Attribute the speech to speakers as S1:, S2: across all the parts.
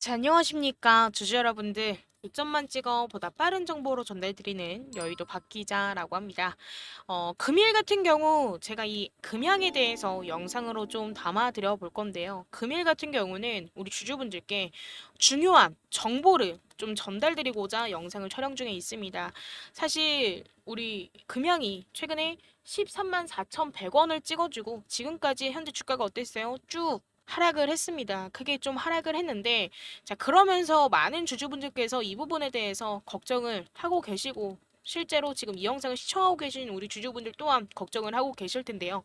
S1: 자, 안녕하십니까. 주주 여러분들. 6점만 찍어 보다 빠른 정보로 전달드리는 여의도 박 기자라고 합니다. 금일 같은 경우 제가 이 금양에 대해서 영상으로 좀 담아드려 볼 건데요. 금일 같은 경우는 우리 주주분들께 중요한 정보를 좀 전달드리고자 영상을 촬영 중에 있습니다. 사실 우리 금양이 최근에 13만 4,100원을 찍어주고 지금까지 현재 주가가 어땠어요? 쭉 하락을 했습니다. 크게 좀 하락을 했는데, 자, 그러면서 많은 주주분들께서 이 부분에 대해서 걱정을 하고 계시고, 실제로 지금 이 영상을 시청하고 계신 우리 주주분들 또한 걱정을 하고 계실 텐데요.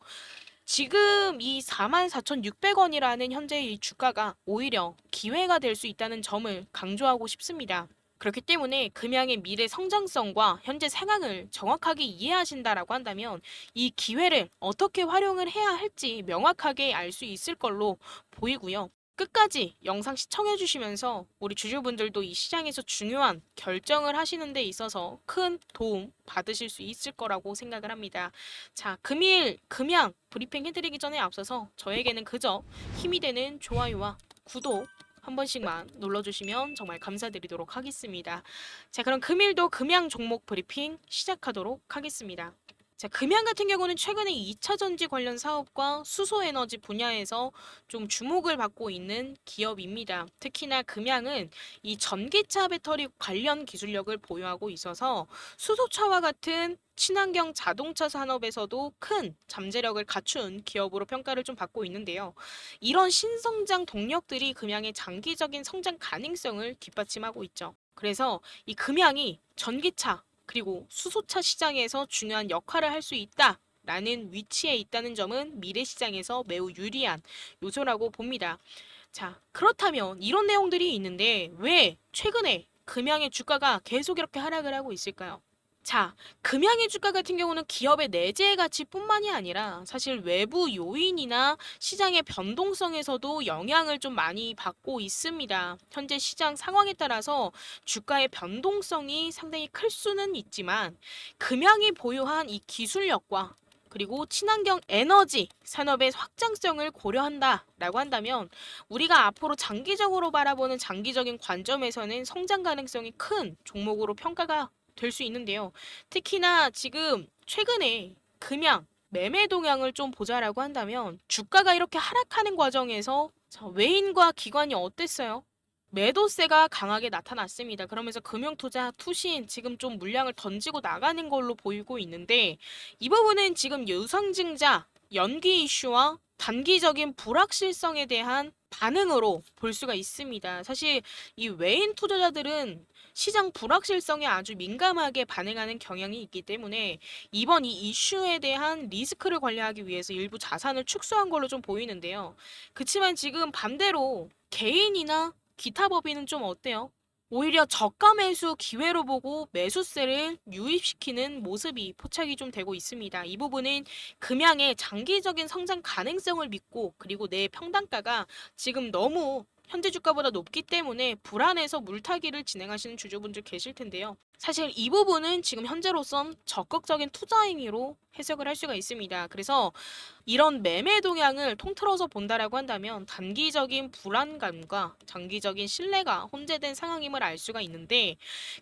S1: 지금 이 44,600원이라는 현재의 이 주가가 오히려 기회가 될 수 있다는 점을 강조하고 싶습니다. 그렇기 때문에 금양의 미래 성장성과 현재 상황을 정확하게 이해하신다라고 한다면 이 기회를 어떻게 활용을 해야 할지 명확하게 알 수 있을 걸로 보이고요. 끝까지 영상 시청해 주시면서 우리 주주분들도 이 시장에서 중요한 결정을 하시는 데 있어서 큰 도움 받으실 수 있을 거라고 생각을 합니다. 자, 금일 금양 브리핑 해드리기 전에 앞서서 저에게는 그저 힘이 되는 좋아요와 구독 한 번씩만 눌러주시면 정말 감사드리도록 하겠습니다. 자, 그럼 금일도 금양 종목 브리핑 시작하도록 하겠습니다. 자, 금양 같은 경우는 최근에 2차 전지 관련 사업과 수소 에너지 분야에서 좀 주목을 받고 있는 기업입니다. 특히나 금양은 이 전기차 배터리 관련 기술력을 보유하고 있어서 수소차와 같은 친환경 자동차 산업에서도 큰 잠재력을 갖춘 기업으로 평가를 좀 받고 있는데요. 이런 신성장 동력들이 금양의 장기적인 성장 가능성을 뒷받침하고 있죠. 그래서 이 금양이 전기차 그리고 수소차 시장에서 중요한 역할을 할 수 있다. 라는 위치에 있다는 점은 미래 시장에서 매우 유리한 요소라고 봅니다. 자, 그렇다면 이런 내용들이 있는데 왜 최근에 금양의 주가가 계속 이렇게 하락을 하고 있을까요? 자, 금양의 주가 같은 경우는 기업의 내재 가치뿐만이 아니라 사실 외부 요인이나 시장의 변동성에서도 영향을 좀 많이 받고 있습니다. 현재 시장 상황에 따라서 주가의 변동성이 상당히 클 수는 있지만 금양이 보유한 이 기술력과 그리고 친환경 에너지 산업의 확장성을 고려한다라고 한다면 우리가 앞으로 장기적으로 바라보는 장기적인 관점에서는 성장 가능성이 큰 종목으로 평가가 될 수 있는데요. 특히나 지금 최근에 금양 매매 동향을 좀 보자라고 한다면 주가가 이렇게 하락하는 과정에서 자, 외인과 기관이 어땠어요? 매도세가 강하게 나타났습니다. 그러면서 금융투자, 투신 지금 좀 물량을 던지고 나가는 걸로 보이고 있는데 이 부분은 지금 유상증자 연기 이슈와 단기적인 불확실성에 대한 반응으로 볼 수가 있습니다. 사실 이 외인 투자자들은 시장 불확실성에 아주 민감하게 반응하는 경향이 있기 때문에 이번 이 이슈에 대한 리스크를 관리하기 위해서 일부 자산을 축소한 걸로 좀 보이는데요. 그치만 지금 반대로 개인이나 기타 법인은 좀 어때요? 오히려 저가 매수 기회로 보고 매수세를 유입시키는 모습이 포착이 좀 되고 있습니다. 이 부분은 금양의 장기적인 성장 가능성을 믿고 그리고 내 평단가가 지금 너무 현재 주가보다 높기 때문에 불안해서 물타기를 진행하시는 주주분들 계실 텐데요. 사실 이 부분은 지금 현재로선 적극적인 투자 행위로 해석을 할 수가 있습니다. 그래서 이런 매매 동향을 통틀어서 본다라고 한다면 단기적인 불안감과 장기적인 신뢰가 혼재된 상황임을 알 수가 있는데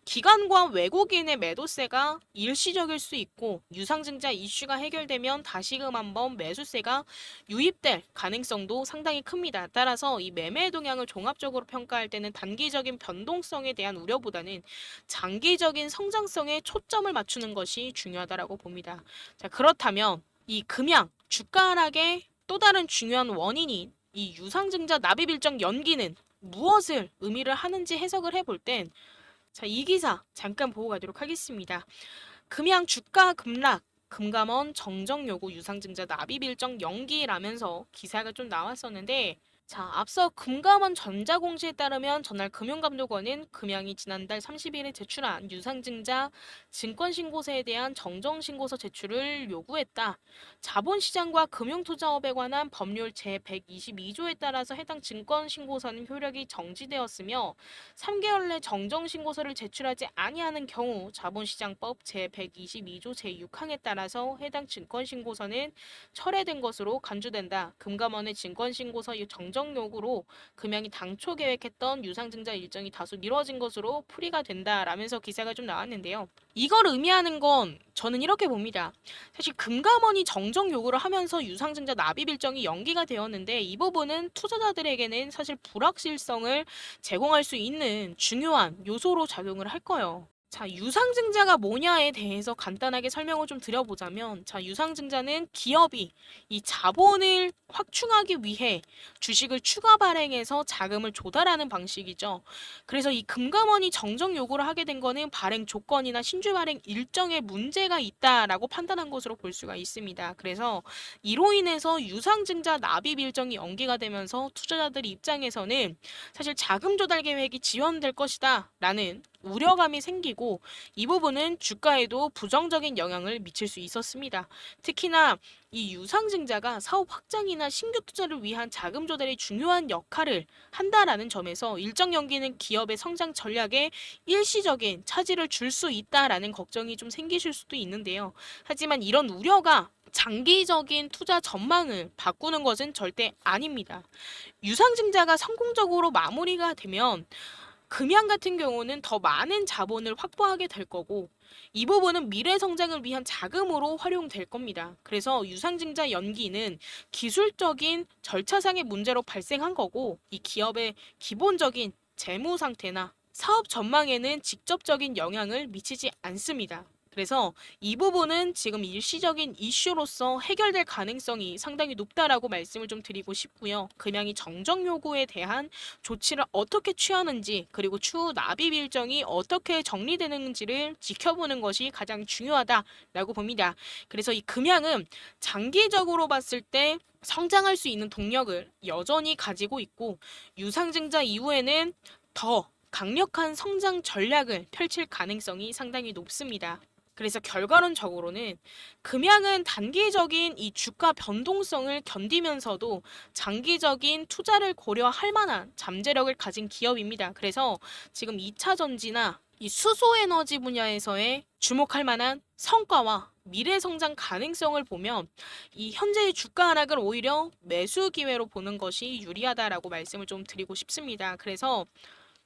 S1: 기관과 외국인의 매도세가 일시적일 수 있고 유상증자 이슈가 해결되면 다시금 한번 매수세가 유입될 가능성도 상당히 큽니다. 따라서 이 매매 동향을 종합적으로 평가할 때는 단기적인 변동성에 대한 우려보다는 장기적인 성장성에 초점을 맞추는 것이 중요하다라고 봅니다. 자, 그렇다면 이 금양 주가 하락의 또 다른 중요한 원인인 이 유상증자 납입 일정 연기는 무엇을 의미를 하는지 해석을 해볼 땐 자, 이 기사 잠깐 보고 가도록 하겠습니다. 금양 주가 급락 금감원 정정 요구 유상증자 납입 일정 연기라면서 기사가 좀 나왔었는데 자, 앞서 금감원 전자공시에 따르면 전날 금융감독원은 금양이 지난달 30일에 제출한 유상증자 증권신고서에 대한 정정신고서 제출을 요구했다. 자본시장과 금융투자업에 관한 법률 제122조에 따라서 해당 증권신고서는 효력이 정지되었으며 3개월 내 정정신고서를 제출하지 아니하는 경우 자본시장법 제122조 제6항에 따라서 해당 증권신고서는 철회된 것으로 간주된다. 금감원의 증권신고서 정정 정정 요구로 금양이 당초 계획했던 유상증자 일정이 다소 미뤄진 것으로 풀이가 된다라면서 기사가 좀 나왔는데요. 이걸 의미하는 건 저는 이렇게 봅니다. 사실 금감원이 정정 요구를 하면서 유상증자 납입 일정이 연기가 되었는데 이 부분은 투자자들에게는 사실 불확실성을 제공할 수 있는 중요한 요소로 작용을 할 거예요. 자, 유상증자가 뭐냐에 대해서 간단하게 설명을 좀 드려보자면, 자, 유상증자는 기업이 이 자본을 확충하기 위해 주식을 추가 발행해서 자금을 조달하는 방식이죠. 그래서 이 금감원이 정정 요구를 하게 된 거는 발행 조건이나 신주 발행 일정에 문제가 있다라고 판단한 것으로 볼 수가 있습니다. 그래서 이로 인해서 유상증자 납입 일정이 연기가 되면서 투자자들 입장에서는 사실 자금 조달 계획이 지연될 것이다 라는 우려감이 생기고 이 부분은 주가에도 부정적인 영향을 미칠 수 있었습니다. 특히나 이 유상증자가 사업 확장이나 신규 투자를 위한 자금 조달에 중요한 역할을 한다라는 점에서 일정 연기는 기업의 성장 전략에 일시적인 차질을 줄 수 있다라는 걱정이 좀 생기실 수도 있는데요. 하지만 이런 우려가 장기적인 투자 전망을 바꾸는 것은 절대 아닙니다. 유상증자가 성공적으로 마무리가 되면 금양 같은 경우는 더 많은 자본을 확보하게 될 거고 이 부분은 미래 성장을 위한 자금으로 활용될 겁니다. 그래서 유상증자 연기는 기술적인 절차상의 문제로 발생한 거고 이 기업의 기본적인 재무 상태나 사업 전망에는 직접적인 영향을 미치지 않습니다. 그래서 이 부분은 지금 일시적인 이슈로서 해결될 가능성이 상당히 높다라고 말씀을 좀 드리고 싶고요. 금양이 정정 요구에 대한 조치를 어떻게 취하는지 그리고 추후 납입 일정이 어떻게 정리되는지를 지켜보는 것이 가장 중요하다라고 봅니다. 그래서 이 금양은 장기적으로 봤을 때 성장할 수 있는 동력을 여전히 가지고 있고 유상증자 이후에는 더 강력한 성장 전략을 펼칠 가능성이 상당히 높습니다. 그래서 결과론적으로는 금양은 단기적인 이 주가 변동성을 견디면서도 장기적인 투자를 고려할 만한 잠재력을 가진 기업입니다. 그래서 지금 2차 전지나 이 수소 에너지 분야에서의 주목할 만한 성과와 미래 성장 가능성을 보면 이 현재의 주가 하락을 오히려 매수 기회로 보는 것이 유리하다라고 말씀을 좀 드리고 싶습니다. 그래서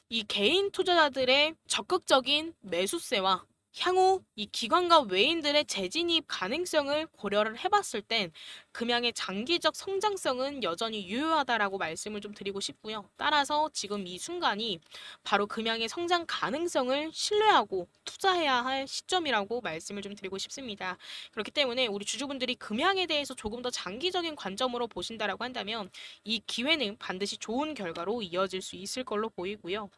S1: 이 개인 투자자들의 적극적인 매수세와 향후 이 기관과 외인들의 재진입 가능성을 고려를 해봤을 땐 금양의 장기적 성장성은 여전히 유효하다라고 말씀을 좀 드리고 싶고요. 따라서 지금 이 순간이 바로 금양의 성장 가능성을 신뢰하고 투자해야 할 시점이라고 말씀을 좀 드리고 싶습니다. 그렇기 때문에 우리 주주분들이 금양에 대해서 조금 더 장기적인 관점으로 보신다라고 한다면 이 기회는 반드시 좋은 결과로 이어질 수 있을 걸로 보이고요.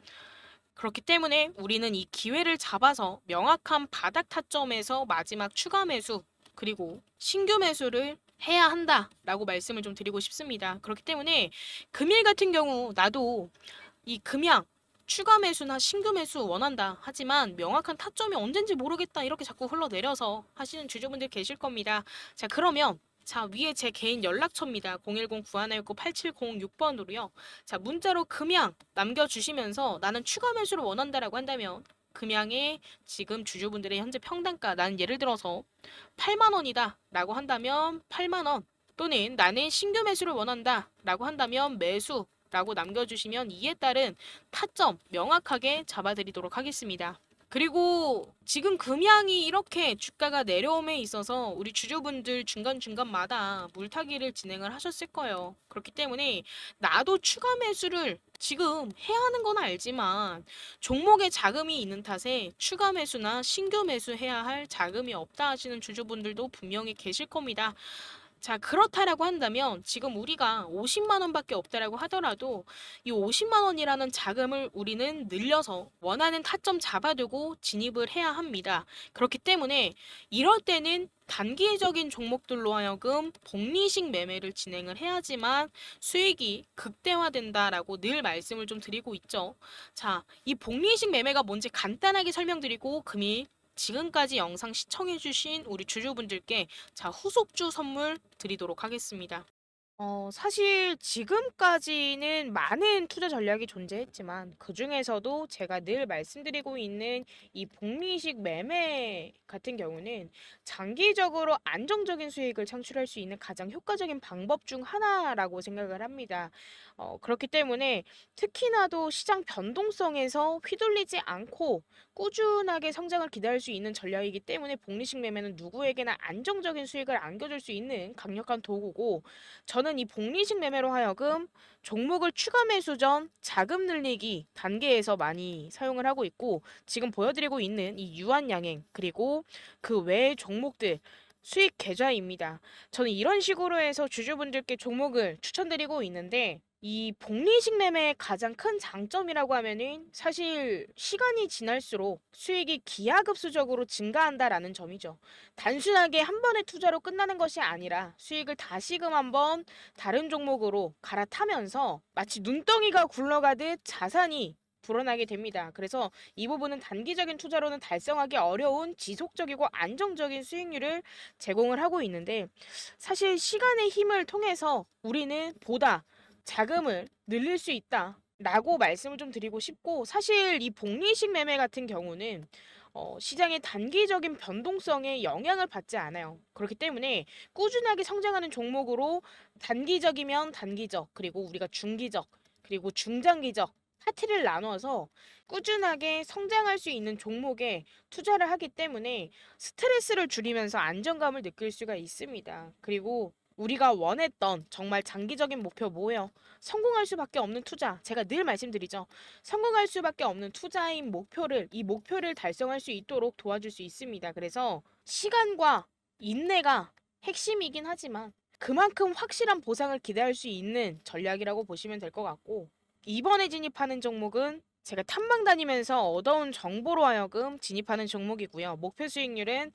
S1: 그렇기 때문에 우리는 이 기회를 잡아서 명확한 바닥 타점에서 마지막 추가 매수 그리고 신규 매수를 해야 한다라고 말씀을 좀 드리고 싶습니다. 그렇기 때문에 금일 같은 경우 나도 이 금양 추가 매수나 신규 매수 원한다. 하지만 명확한 타점이 언젠지 모르겠다. 이렇게 자꾸 흘러내려서 하시는 주주분들 계실 겁니다. 자, 그러면 자, 위에 제 개인 연락처입니다. 010-9119-8706번으로요. 자, 문자로 금양 남겨주시면서 나는 추가 매수를 원한다라고 한다면 금양의 지금 주주분들의 현재 평단가 나는 예를 들어서 8만 원이다 라고 한다면 8만 원 또는 나는 신규 매수를 원한다 라고 한다면 매수 라고 남겨주시면 이에 따른 타점 명확하게 잡아드리도록 하겠습니다. 그리고 지금 금양이 이렇게 주가가 내려옴에 있어서 우리 주주분들 중간중간마다 물타기를 진행을 하셨을 거예요. 그렇기 때문에 나도 추가 매수를 지금 해야 하는 건 알지만 종목에 자금이 있는 탓에 추가 매수나 신규 매수해야 할 자금이 없다 하시는 주주분들도 분명히 계실 겁니다. 자, 그렇다라고 한다면 지금 우리가 50만 원밖에 없다라고 하더라도 이 50만 원이라는 자금을 우리는 늘려서 원하는 타점 잡아두고 진입을 해야 합니다. 그렇기 때문에 이럴 때는 단기적인 종목들로 하여금 복리식 매매를 진행을 해야지만 수익이 극대화된다라고 늘 말씀을 좀 드리고 있죠. 자, 이 복리식 매매가 뭔지 간단하게 설명드리고 금일 지금까지 영상 시청해주신 우리 주주분들께 자, 후속주 선물 드리도록 하겠습니다. 사실 지금까지는 많은 투자 전략이 존재했지만 그중에서도 제가 늘 말씀드리고 있는 이 복리식 매매 같은 경우는 장기적으로 안정적인 수익을 창출할 수 있는 가장 효과적인 방법 중 하나라고 생각을 합니다. 그렇기 때문에 특히나도 시장 변동성에서 휘둘리지 않고 꾸준하게 성장을 기대할 수 있는 전략이기 때문에 복리식 매매는 누구에게나 안정적인 수익을 안겨줄 수 있는 강력한 도구고, 저는 이 복리식 매매로 하여금 종목을 추가 매수 전 자금 늘리기 단계에서 많이 사용을 하고 있고, 지금 보여드리고 있는 이 유한양행 그리고 그 외의 종목들 수익 계좌입니다. 저는 이런 식으로 해서 주주분들께 종목을 추천드리고 있는데, 이 복리식 매매의 가장 큰 장점이라고 하면은 사실 시간이 지날수록 수익이 기하급수적으로 증가한다라는 점이죠. 단순하게 한 번의 투자로 끝나는 것이 아니라 수익을 다시금 한번 다른 종목으로 갈아타면서 마치 눈덩이가 굴러가듯 자산이 불어나게 됩니다. 그래서 이 부분은 단기적인 투자로는 달성하기 어려운 지속적이고 안정적인 수익률을 제공을 하고 있는데, 사실 시간의 힘을 통해서 우리는 보다 자금을 늘릴 수 있다 라고 말씀을 좀 드리고 싶고, 사실 이 복리식 매매 같은 경우는 시장의 단기적인 변동성에 영향을 받지 않아요. 그렇기 때문에 꾸준하게 성장하는 종목으로 단기적이면 단기적, 그리고 우리가 중기적, 그리고 중장기적 파트를 나눠서 꾸준하게 성장할 수 있는 종목에 투자를 하기 때문에 스트레스를 줄이면서 안정감을 느낄 수가 있습니다. 그리고 우리가 원했던 정말 장기적인 목표 뭐예요? 성공할 수밖에 없는 투자. 제가 늘 말씀드리죠. 성공할 수밖에 없는 투자인 이 목표를 달성할 수 있도록 도와줄 수 있습니다. 그래서 시간과 인내가 핵심이긴 하지만 그만큼 확실한 보상을 기대할 수 있는 전략이라고 보시면 될 것 같고, 이번에 진입하는 종목은 제가 탐방 다니면서 얻어온 정보로 하여금 진입하는 종목이고요. 목표 수익률은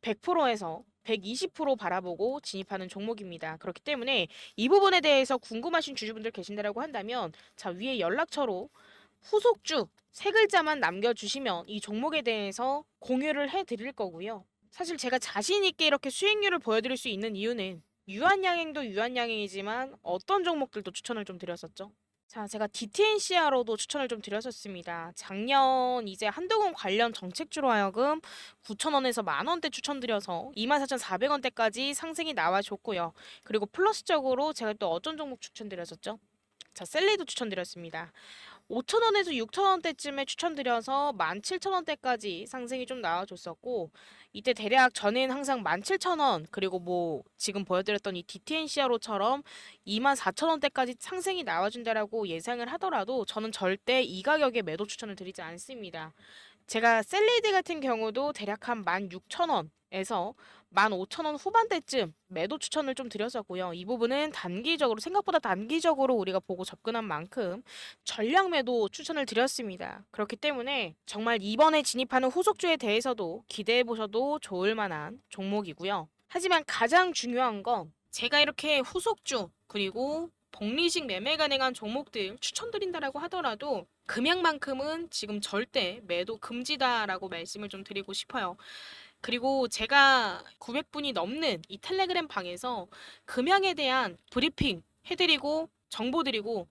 S1: 100%에서 120% 바라보고 진입하는 종목입니다. 그렇기 때문에 이 부분에 대해서 궁금하신 주주분들 계신다라고 한다면, 자, 위에 연락처로 후속주 세 글자만 남겨주시면 이 종목에 대해서 공유를 해드릴 거고요. 사실 제가 자신 있게 이렇게 수익률을 보여드릴 수 있는 이유는 유한양행도 유한양행이지만 어떤 종목들도 추천을 좀 드렸었죠. 자, 제가 DTNCR로도 추천을 좀 드렸었습니다. 작년 이제 한두금 관련 정책주로 하여금 9,000원에서 만원대 추천드려서 24,400원대까지 상승이 나와줬고요. 그리고 플러스적으로 제가 또 어떤 종목 추천드렸었죠? 자, 셀리도 추천드렸습니다. 5,000원에서 6,000원대쯤에 추천드려서 17,000원대까지 상승이 좀 나와줬었고, 이때 대략 저는 항상 17,000원, 그리고 뭐 지금 보여드렸던 이 DTNCR로처럼 24,000원대까지 상승이 나와준다라고 예상을 하더라도 저는 절대 이 가격에 매도 추천을 드리지 않습니다. 제가 셀리드 같은 경우도 대략 한 16,000원에서 15,000원 후반대쯤 매도 추천을 좀 드렸었고요. 이 부분은 생각보다 단기적으로 우리가 보고 접근한 만큼 전량 매도 추천을 드렸습니다. 그렇기 때문에 정말 이번에 진입하는 후속주에 대해서도 기대해 보셔도 좋을 만한 종목이고요. 하지만 가장 중요한 건 제가 이렇게 후속주 그리고 복리식 매매 가능한 종목들 추천드린다라고 하더라도 금액만큼은 지금 절대 매도 금지다라고 말씀을 좀 드리고 싶어요. 그리고 제가 900분이 넘는 이 텔레그램 방에서 금양에 대한 브리핑 해드리고 정보 드리고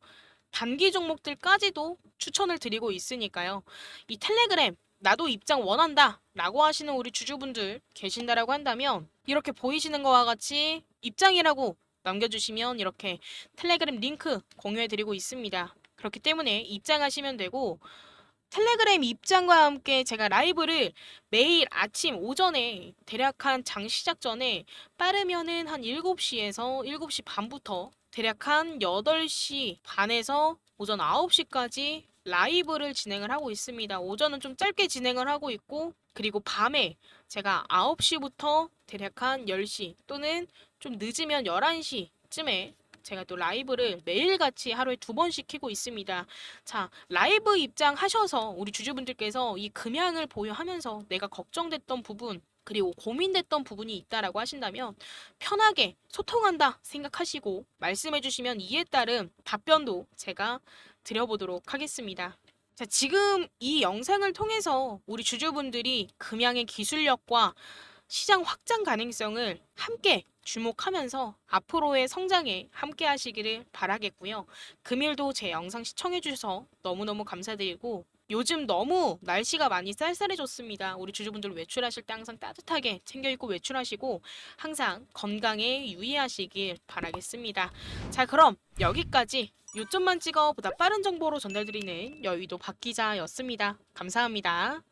S1: 단기 종목들까지도 추천을 드리고 있으니까요. 이 텔레그램 나도 입장 원한다 라고 하시는 우리 주주분들 계신다라고 한다면 이렇게 보이시는 거와 같이 입장이라고 남겨주시면 이렇게 텔레그램 링크 공유해드리고 있습니다. 그렇기 때문에 입장하시면 되고, 텔레그램 입장과 함께 제가 라이브를 매일 아침 오전에 대략 한 장 시작 전에 빠르면은 한 7시에서 7시 반부터 대략 한 8시 반에서 오전 9시까지 라이브를 진행을 하고 있습니다. 오전은 좀 짧게 진행을 하고 있고, 그리고 밤에 제가 9시부터 대략 한 10시 또는 좀 늦으면 11시쯤에 제가 또 라이브를 매일같이 하루에 2번씩 키고 있습니다. 자, 라이브 입장하셔서 우리 주주분들께서 이 금양을 보유하면서 내가 걱정됐던 부분, 그리고 고민됐던 부분이 있다라고 하신다면 편하게 소통한다 생각하시고 말씀해 주시면 이에 따른 답변도 제가 드려보도록 하겠습니다. 자, 지금 이 영상을 통해서 우리 주주분들이 금양의 기술력과 시장 확장 가능성을 함께 주목하면서 앞으로의 성장에 함께 하시기를 바라겠고요. 금일도 제 영상 시청해주셔서 너무너무 감사드리고 요즘 너무 날씨가 많이 쌀쌀해졌습니다. 우리 주주분들 외출하실 때 항상 따뜻하게 챙겨 입고 외출하시고 항상 건강에 유의하시길 바라겠습니다. 자, 그럼 여기까지 요점만 찍어 보다 빠른 정보로 전달드리는 여의도 박 기자였습니다. 감사합니다.